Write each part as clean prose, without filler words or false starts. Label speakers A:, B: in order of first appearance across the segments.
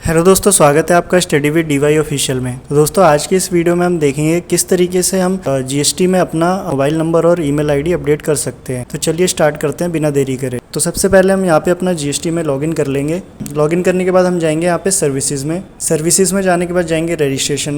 A: Hello दोस्तों, स्वागत है आपका स्टडी विद डीवाई ऑफिशियल में। तो दोस्तों आज की इस वीडियो में हम देखेंगे किस तरीके से हम जीएसटी में अपना मोबाइल नंबर और ईमेल आईडी अपडेट कर सकते हैं। तो चलिए स्टार्ट करते हैं बिना देरी करे। तो सबसे पहले हम यहाँ पे अपना जीएसटी में लॉगिन कर लेंगे। लॉगिन करने के बाद हम जाएंगे यहाँ पे सर्विसेज में जाने के बाद जाएंगे रजिस्ट्रेशन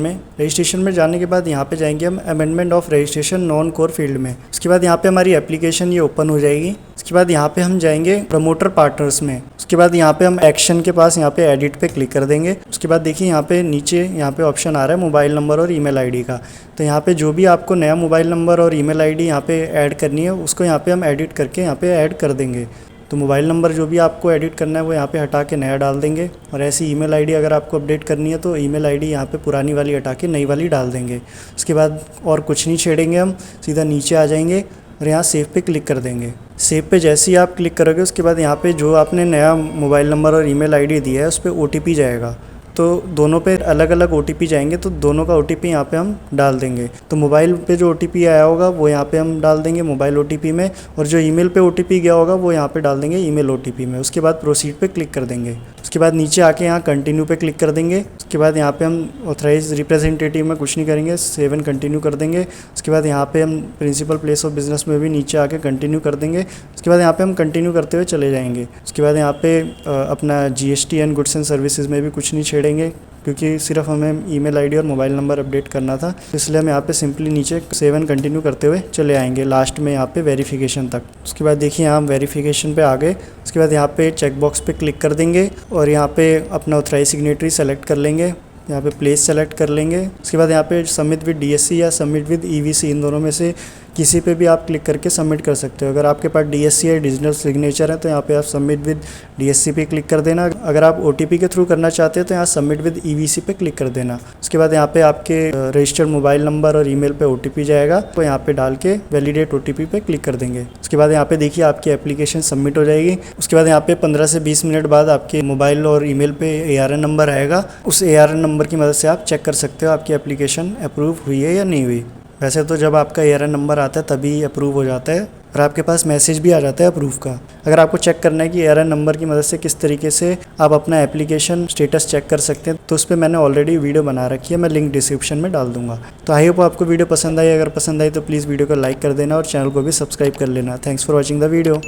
A: में जाने के बाद यहाँ पे जाएंगे हम amendment of registration non core field में। उसके बाद यहाँ पे हमारी एप्लीकेशन ये ओपन हो जाएगी। उसके बाद यहाँ पे हम जाएंगे प्रमोटर पार्टनर्स में। उसके बाद यहाँ पे हम एक्शन के पास यहाँ पे एडिट पे क्लिक कर देंगे। उसके बाद देखिए यहाँ पे नीचे यहाँ पे ऑप्शन आ रहा है मोबाइल नंबर और ईमेल आईडी का। तो यहाँ पे जो भी आपको नया मोबाइल नंबर और ईमेल आईडी यहाँ पे ऐड करनी है उसको यहाँ पे हम एडिट करके यहाँ पे ऐड कर देंगे। तो मोबाइल नंबर जो भी आपको एडिट करना है वो यहाँ पे हटा के नया डाल देंगे। और ऐसी ईमेल आईडी अगर आपको अपडेट करनी है तो ईमेल आईडी यहाँ पे पुरानी वाली हटा के नई वाली डाल देंगे। उसके बाद और कुछ नहीं छेड़ेंगे, हम सीधा नीचे आ जाएंगे और यहाँ सेव पे क्लिक कर देंगे। सेव पे जैसे ही आप क्लिक करोगे उसके बाद यहाँ पे जो आपने नया मोबाइल नंबर और ईमेल आईडी दिया है उस पर ओटीपी जाएगा। तो दोनों पे अलग अलग ओटीपी जाएंगे, तो दोनों का ओटीपी यहाँ पे हम डाल देंगे। तो मोबाइल पे जो ओटीपी आया होगा वो यहाँ पे हम डाल देंगे मोबाइल ओटीपी में, और जो ईमेल पे ओटीपी गया होगा वो यहाँ पे डाल देंगे ईमेल ओटीपी में। उसके बाद प्रोसीड पे क्लिक कर देंगे। उसके बाद नीचे आके यहाँ कंटिन्यू पे क्लिक कर देंगे। उसके बाद यहाँ पे हम ऑथराइज रिप्रेजेंटेटिव में कुछ नहीं करेंगे, सेव एंड कंटिन्यू कर देंगे। उसके बाद यहाँ पे हम प्रिंसिपल प्लेस ऑफ बिजनेस में भी नीचे आके कंटिन्यू कर देंगे। उसके बाद यहाँ पे हम कंटिन्यू करते हुए चले जाएंगे। उसके बाद यहाँ पे अपना GST and goods and services में भी कुछ नहीं छेड़ेंगे, क्योंकि सिर्फ हमें ईमेल आईडी और मोबाइल नंबर अपडेट करना था। इसलिए हम यहाँ पे सिंपली नीचे सेव एंड कंटिन्यू करते हुए चले आएंगे लास्ट में यहाँ पे वेरिफिकेशन तक। उसके बाद देखिए यहाँ हम वेरिफिकेशन पे आ गए। उसके बाद यहाँ पे चेक बॉक्स पे क्लिक कर देंगे और यहाँ पे अपना ऑथराइज सिग्नेटरी सेलेक्ट कर लेंगे। यहाँ पे प्लेस सेलेक्ट कर लेंगे। उसके बाद यहाँ पे सबमिट विद डीएससी या सबमिट विद ईवीसी, इन दोनों में से किसी पे भी आप क्लिक करके सबमिट कर सकते हो। अगर आपके पास डीएससी या डिजिटल सिग्नेचर है तो यहाँ पे आप सबमिट विद डीएससी पे क्लिक कर देना। अगर आप ओटीपी के थ्रू करना चाहते हैं तो यहाँ सबमिट विद ईवीसी पे क्लिक कर देना। उसके बाद यहाँ पे आपके रजिस्टर्ड मोबाइल नंबर और ईमेल पे ओटीपी जाएगा, तो यहाँ पे डाल के वैलिडेट ओटीपी पे क्लिक कर देंगे। उसके बाद यहाँ पे देखिए आपकी एप्लीकेशन सबमिट हो जाएगी। उसके बाद यहाँ पे 15 से 20 मिनट बाद आपके मोबाइल और ईमेल पे ARN नंबर आएगा। उस ARN नंबर की मदद से आप चेक कर सकते हो आपकी एप्लीकेशन अप्रूव हुई है या नहीं हुई। वैसे तो जब आपका ARN नंबर आता है तभी अप्रूव हो जाता है, और आपके पास मैसेज भी आ जाता है अप्रूव का। अगर आपको चेक करना है कि ARN नंबर की मदद से किस तरीके से आप अपना एप्लीकेशन स्टेटस चेक कर सकते हैं, तो उस पर मैंने ऑलरेडी वीडियो बना रखी है, मैं लिंक डिस्क्रिप्शन में डाल दूंगा। तो आई होप आपको वीडियो पसंद आई। अगर पसंद आई तो प्लीज़ वीडियो को लाइक कर देना और चैनल को भी सब्सक्राइब कर लेना। Thanks for watching the video.